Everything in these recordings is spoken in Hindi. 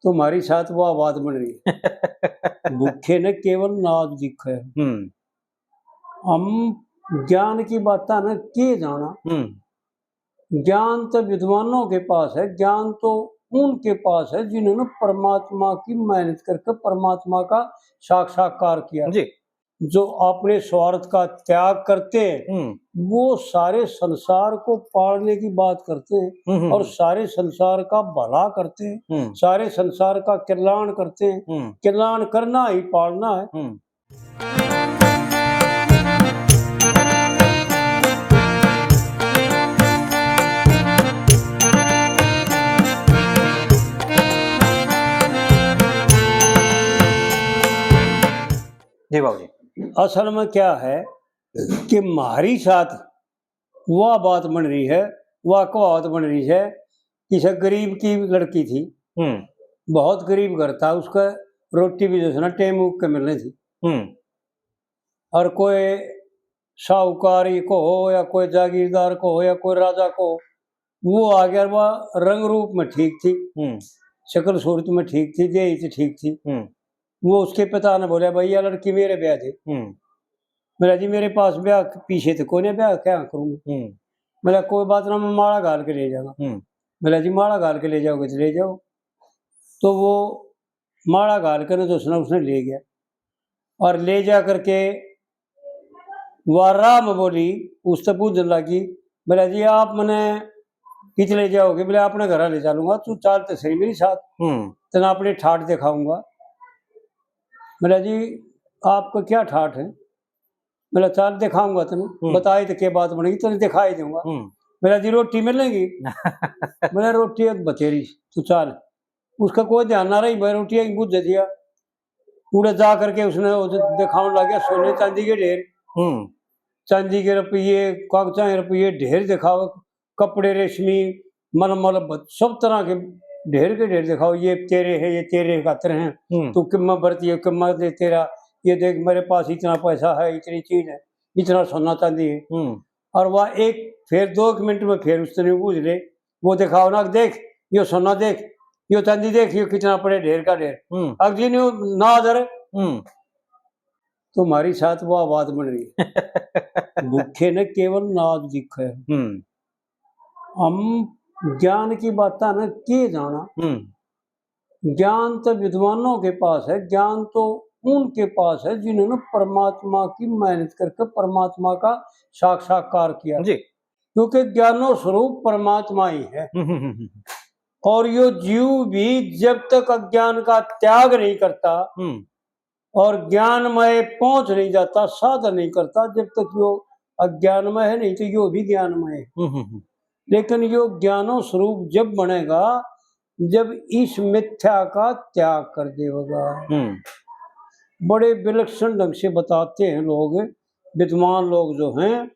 तुम्हारी साथ वो आवाज बन रही है। भूखे ने केवल नाद दिखे। हम ज्ञान की बात ना के जाना। ज्ञान तो विद्वानों के पास है, ज्ञान तो उनके पास है जिन्होंने परमात्मा की मेहनत करके परमात्मा का साक्षात्कार किया जी। जो अपने स्वार्थ का त्याग करते हैं वो सारे संसार को पालने की बात करते हैं और सारे संसार का भला करते हैं, सारे संसार का कल्याण करते हैं। कल्याण करना ही पालना है। जी बाबूजी। असल में क्या है कि हमारी साथ वह बात बन रही है, वह कहावत बन रही है। किसी गरीब की लड़की थी, बहुत गरीब घर था, उसका रोटी भी जो है ना टेम उग के मिलनी थी। और कोई साहूकारी को हो या कोई जागीरदार को हो या कोई राजा को, वो आ गया, वह रंग रूप में ठीक थी, शक्ल सूरत में ठीक थी, देह ठीक थी। वो उसके पिता ने बोला भैया लड़की मेरे ब्याह दे। मेरा जी मेरे पास ब्याह पीछे थे कोई ब्याह क्या करूँगा। मेरा कोई बात ना, मैं माला घाल के ले जाऊंगा। मेरा जी माला घाल के ले जाओगे तो ले जाओ। तो वो माला घाल कर उसने ले गया और ले जा करके वारा में बोली, उससे पूछने लगी मेरा जी आप मैंने किच ले जाओगे। बोले अपने घर ले चलूंगा, तू चलते सही मेरी साथ, तना अपनी ठाठ दिखाऊंगा। मेरा जी आपको क्या ठाठ है। मेरा चाल दिखाऊंगा तेने, बताए तो क्या बात बनेगी, तेने दिखाई दूंगा। मेरा जी रोटी मिलेगी। मेरा रोटी बतेरी तू चाल। उसका कोई ध्यान ना रही, भाई रोटी एक बुझ दिया। पूरे जा करके उसने दिखाने लग गया सोने चांदी के ढेर, चांदी के रुपये, कागजा के रुपये ढेर दिखाओ, कपड़े रेशमी मलमल सब तरह के ढेर दिखाओ। ये तेरे है, ये तेरे खातर हैं, तू किम्मत बरती है, किम्मत दे तेरा, ये देख मेरे पास इतना पैसा है, इतनी चीज है, इतना सोना चांदी है। और वह एक फिर 2 मिनट में फिर उसने पूछ ले, वो दिखाओ ना, देख ये सोना देख, ये चांदी देख, ये कितना पड़े ढेर का ढेर। अगली ने ना दर तुम्हारी साथ वो आवाज बन रही है। भूखे ने केवल नाद दिखे। हम ज्ञान की बात ना के जाना। ज्ञान तो विद्वानों के पास है, ज्ञान तो उनके पास है जिन्होंने परमात्मा की मेहनत करके परमात्मा का साक्षात्कार किया जी। क्योंकि ज्ञानो स्वरूप परमात्मा ही है। और यो जीव भी जब तक अज्ञान का त्याग नहीं करता और ज्ञानमय पहुंच नहीं जाता, साधन नहीं करता, जब तक यो अज्ञानमय है नहीं तो यो भी ज्ञानमय है। लेकिन यो ज्ञानो स्वरूप जब बनेगा जब इस मिथ्या का त्याग कर देगा। बड़े विलक्षण ढंग से बताते हैं लोग, विद्वान लोग जो हैं,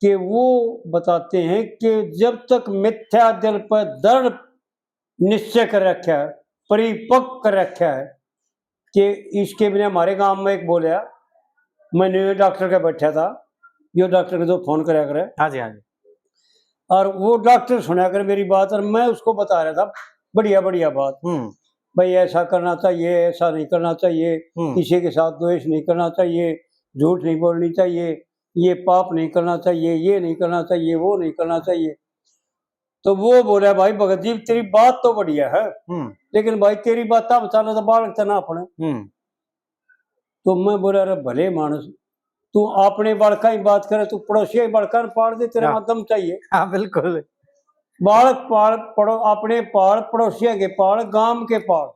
कि वो बताते हैं कि जब तक मिथ्या दिल पर दृढ़ निश्चय कर रखा है, परिपक्व कर रखा है कि इसके बिना। हमारे गांव में एक बोला, मैं डॉक्टर का बैठा था, यो डॉक्टर को तो फोन कराया करे। हाँ जी हाँ जी। और वो डॉक्टर सुना कर मेरी बात और मैं उसको बता रहा था बढ़िया बढ़िया बात। भाई ऐसा करना चाहिए, ऐसा नहीं करना चाहिए, किसी के साथ द्वेष नहीं करना चाहिए, झूठ नहीं बोलनी चाहिए, ये पाप नहीं करना चाहिए, ये नहीं करना चाहिए, वो नहीं करना चाहिए। तो वो बोला भाई भगत जी तेरी बात तो बढ़िया है, लेकिन भाई तेरी बात तब चला तो बालक तो ना अपने। तो मैं बोला अरे भले मानस, तू अपने बालका ही बात करे, तू पड़ोसी बालका पाड़ दे, तेरे माध्यम चाहिए। हाँ बिल्कुल। बालक पाल पड़ो, अपने पाल, पड़ोसिया के पाल, गांव के पाल।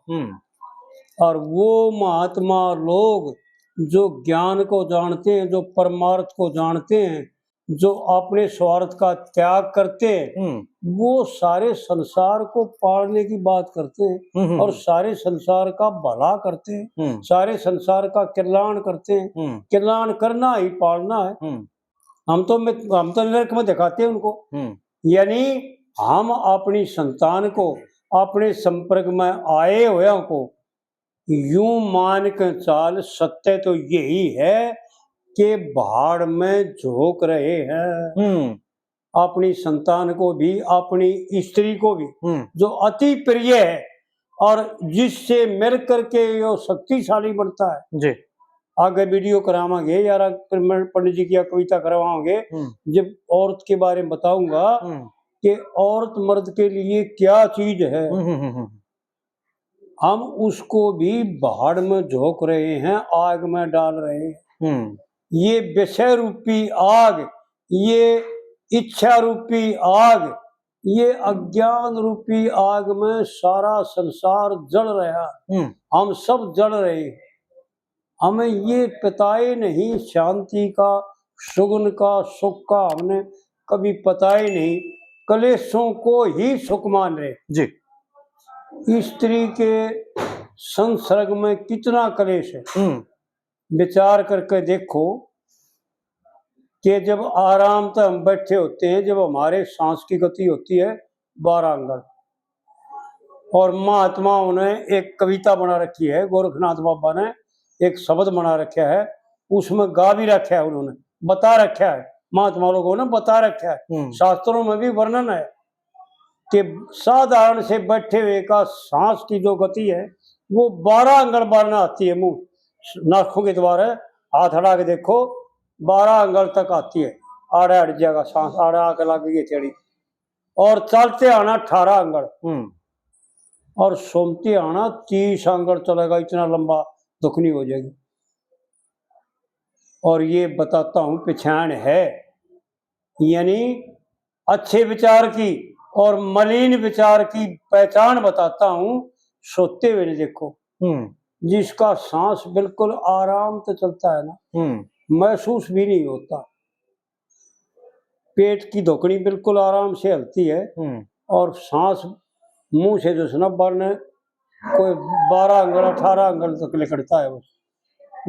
और वो महात्मा लोग जो ज्ञान को जानते हैं, जो परमार्थ को जानते हैं, जो अपने स्वार्थ का त्याग करते हैं, वो सारे संसार को पालने की बात करते हैं और सारे संसार का भला करते हैं, सारे संसार का कल्याण करते हैं। कल्याण करना ही पालना है। हम तो नरक में दिखाते हैं उनको। यानी हम अपनी संतान को, अपने संपर्क में आए हुए को यूं मान कर चाल, सत्य तो यही है कि भाड़ में झोंक रहे हैं। अपनी संतान को भी, अपनी स्त्री को भी जो अति प्रिय है, और जिससे मिल करके यो शक्तिशाली बनता है। जी। आगे वीडियो करावांगे यार, फिर मैं पंडित जी की कविता करवाओगे, जब औरत के बारे में बताऊंगा कि औरत मर्द के लिए क्या चीज है, हम उसको भी भाड़ में झोंक रहे हैं, आग में डाल रहे हैं। ये विषय रूपी आग, ये इच्छा रूपी आग, ये अज्ञान रूपी आग में सारा संसार जल रहा है। हम सब जल रहे हैं। हमें ये पता ही नहीं, शांति का, सुगुन का, सुख का हमने कभी पता ही नहीं, कलेशों को ही सुख मान रहे जी। स्त्री के संसर्ग में कितना कलेश है। विचार करके देखो कि जब आराम से हम बैठे होते हैं, जब हमारे सांस की गति होती है 12 अंगल, और महात्माओं ने एक कविता बना रखी है, गोरखनाथ बाबा ने एक शब्द बना रखा है, उसमें गा भी रखा है, उन्होंने बता रखा है, महात्मा लोगों ने बता रखा है, शास्त्रों में भी वर्णन है कि साधारण से बैठे हुए का सांस की जो गति है वो 12 अंगल बढ़ना आती है। मुंह नाखों के द्वारा हाथ हटा के देखो, 12 अंगल तक आती है। आड़ा हट जाएगा सांस, आड़ा आके लग गई थेड़ी, और चलते आना 18 अंगल, और सोमते आना 30 अंगल चलेगा। इतना लंबा दुखनी हो जाएगी। और ये बताता हूं पहचान है, यानी अच्छे विचार की और मलिन विचार की पहचान बताता हूं। सोते हुए देखो, जिसका सांस बिल्कुल आराम से चलता है ना, महसूस भी नहीं होता, पेट की धोकनी बिल्कुल आराम से हलती है, और सांस मुंह से जो सुना बढ़ने कोई 12 अंगल 18 अंगल तक लिकड़ता है,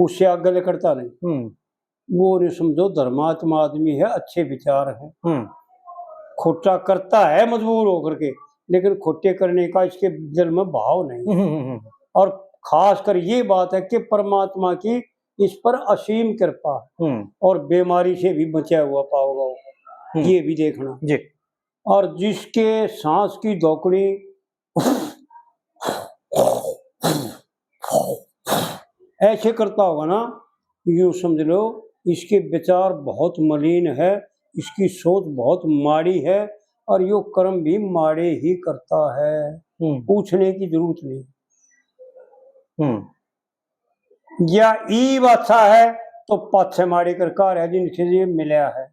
उससे आगे लिकड़ता नहीं। वो नहीं समझो धर्मात्मा आदमी है, अच्छे विचार है, खोटा करता है मजबूर होकर के, लेकिन खोटे करने का इसके दिल में भाव नहीं। और खास कर ये बात है कि परमात्मा की इस पर असीम कृपा है, और बीमारी से भी बचा हुआ पाओगा, ये भी देखना जी। और जिसके सांस की धोकड़ी ऐसे करता होगा ना, यूं समझ लो इसके विचार बहुत मलिन है, इसकी सोच बहुत माड़ी है, और यो कर्म भी माड़े ही करता है। पूछने की जरूरत नहीं। या ईब अच्छा है तो पाछे माड़ी कर कार है, जिनसे ये मिला है।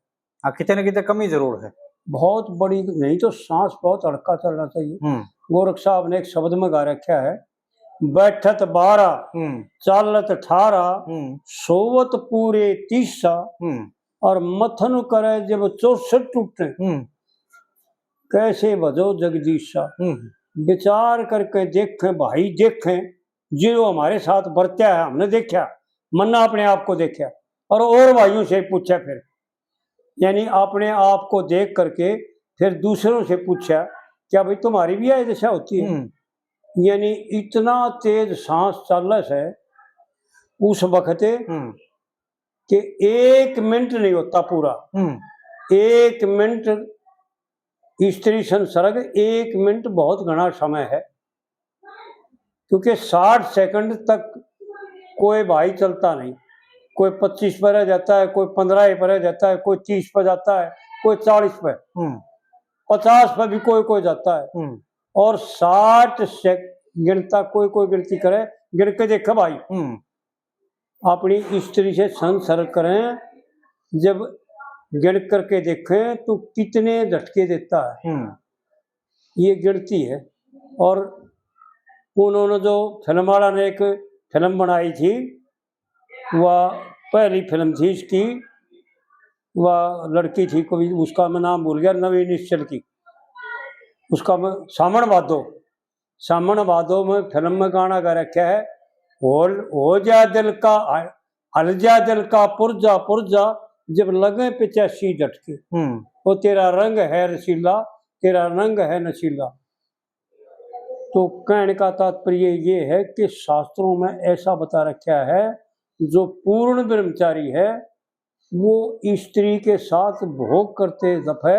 कितने न कितने कमी जरूर है, बहुत बड़ी नहीं तो सांस बहुत हल्का चलना चाहिए। गोरख साहब ने एक शब्द में गा रखा है, बैठत 12 चालत 18 सोवत पूरे 30, और मथन करे जब 64 टूटे, कैसे भजो जगदीशा। विचार करके देखें भाई, देखें जो हमारे साथ बरत्या है, हमने देखा, मन्ना अपने आप को देखा, और भाइयों से पूछा, फिर यानी अपने आप को देख करके फिर दूसरों से पूछा, क्या भाई तुम्हारी भी यह दशा होती है? यानी इतना तेज सांस चल है उस वक्त कि 1 मिनट नहीं होता पूरा। 1 मिनट स्त्री संसर्ग, 1 मिनट बहुत घना समय है, क्योंकि 60 सेकंड तक कोई भाई चलता नहीं। कोई 25 पर रह जाता है, कोई 15 पर रह जाता है, कोई 30 पर जाता है, कोई 40 पर, 50 पर भी कोई जाता है, और 60 सेकंड गिनता कोई गिनती करे, गिन के देखा भाई। अपनी स्त्री से संसर्ग करें, जब गिन करके देखें तो कितने झटके देता है, ये गिनती है। और उन्होंने जो फिल्म वाला ने एक फिल्म बनाई थी, वह पहली फिल्म थी इसकी, वह लड़की थी कोई, उसका मैं नाम भूल गया, नवीन निश्चल की, उसका मैं सामन वादो में फिल्म में गाना गा रखा है, हो जा दिल का हल जा दिल का पुरजा पुरजा, जब लगे 85 झटके, वो तेरा रंग है रसीला, तेरा रंग है नशीला। तो कहने का तात्पर्य ये है कि शास्त्रों में ऐसा बता रखा है, जो पूर्ण ब्रह्मचारी है वो स्त्री के साथ भोग करते दफे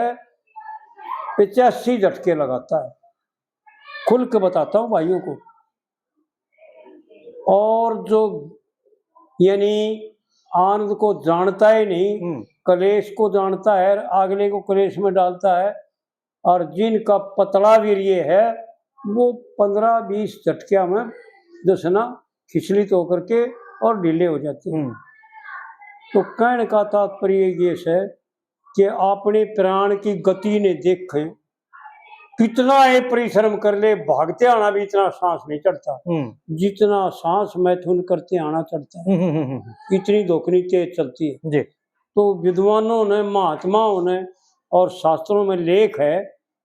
85 झटके लगाता है। खुल के बताता हूँ भाइयों को। और जो यानी आनंद को जानता ही नहीं, कलेश को जानता है, अगले को कलेश में डालता है, और जिनका पतला वीर्य है वो 15-20 झटकिया में दसना खिचलित होकर के और ढीले हो जाते हैं। तो कहने का तात्पर्य ये है कि अपने प्राण की गति ने देखें, कितना ये परिश्रम कर ले, भागते आना भी इतना सांस नहीं चढ़ता जितना सांस मैथुन करते आना चढ़ता है। इतनी धोखनी तेज चलती है जी। तो विद्वानों ने, महात्माओं ने, और शास्त्रों में लेख है,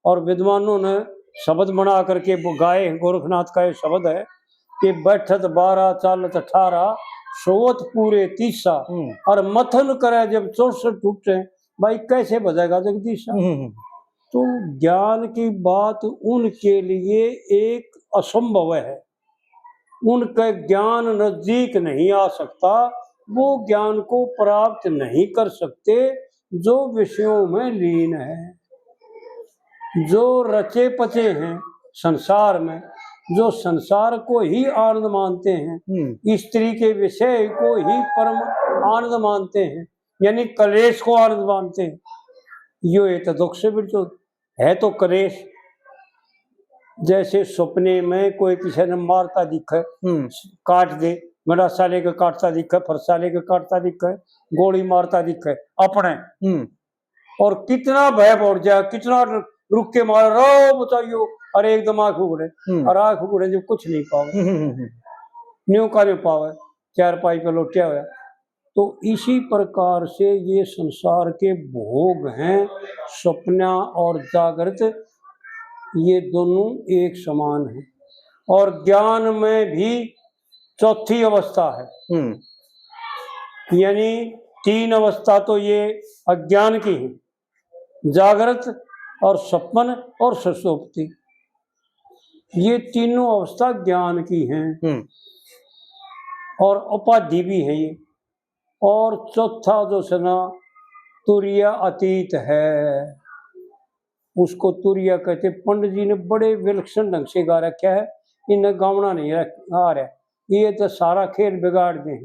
और विद्वानों ने शब्द बना करके वो गाए। गोरखनाथ का ये शब्द है कि बैठत 12 चालत 18 सोवत पूरे 30 और मथन करे जब 64 टूटे, भाई कैसे बजाएगा जगदीशा। तो ज्ञान की बात उनके लिए एक असंभव है, उनका ज्ञान नजदीक नहीं आ सकता, वो ज्ञान को प्राप्त नहीं कर सकते जो विषयों में लीन है, जो रचे पचे हैं संसार में, जो संसार को ही आनंद मानते हैं, स्त्री के विषय को ही परम आनंद मानते हैं, यानी कलेश को आनंद मानते हैं। यो ये तो दुख से बिरचो है तो कलेश। जैसे सपने में कोई किसी ने मारता दिखे, काट दे, गड़ा साले का काटता दिखे, फरसाले का काटता दिखे, गोली मारता दिखे अपने, और कितना भय बढ़ जाए, कितना रुक के मार रो बताइयो, अरे एकदम आंख उगड़े, और आंख उगड़े जो कुछ नहीं पावे, न्यू का नहीं पावे, 4 पाई पे लौटिया हुआ। तो इसी प्रकार से ये संसार के भोग हैं, सपना और जागृत, ये दोनों एक समान हैं। और ज्ञान में भी चौथी अवस्था है, यानी 3 अवस्था तो ये अज्ञान की है, जागृत और सपन और सुषुप्ति, ये तीनों अवस्था ज्ञान की हैं, और उपाधि भी है ये। और चौथा जो है ना तुर्य अतीत है, उसको तुर्य कहते। पंडित जी ने बड़े विलक्षण ढंग से गा रखा है, इन्हें गावना नहीं आ रहा, ये तो सारा खेल बिगाड़ दे।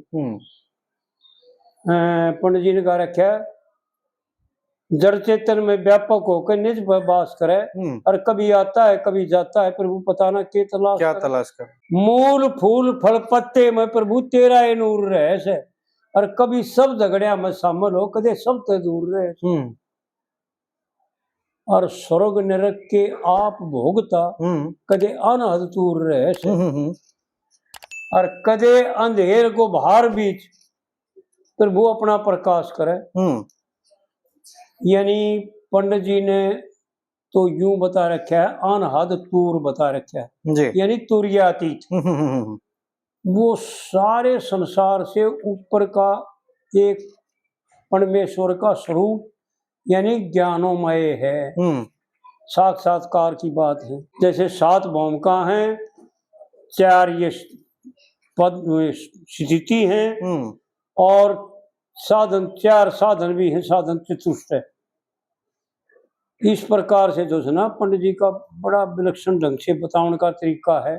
पंडित जी ने गा रखा है, जड़ चेतन में व्यापक होकर निज वास करे, और कभी आता है कभी जाता है, प्रभु पता ना क्या तलाश कर। मूल फूल फल पत्ते में प्रभु तेरा ये नूर रहे से, और कभी सब झगड़िया में शामिल हो, कदे सब ते दूर रहे। और स्वर्ग नरक के आप भोगता, कदे अनहद दूर रहे से, और कदे अंधेर को बाहर बीच प्रभु अपना प्रकाश करे। यानी पंडित जी ने तो यूं बता रखा है, अनहद तूर बता रखा है, यानी तुर्यातीत। वो सारे संसार से ऊपर का एक परमेश्वर का स्वरूप, यानी ज्ञानोमय है, साक्षात्कार की बात है। जैसे 7 भूमिका हैं, 4 ये पद स्थिति हैं, और साधन 4 साधन भी हैं, साधन चतुष्ट है। इस प्रकार से जो है ना पंडित जी का बड़ा विलक्षण ढंग से बताने का तरीका है।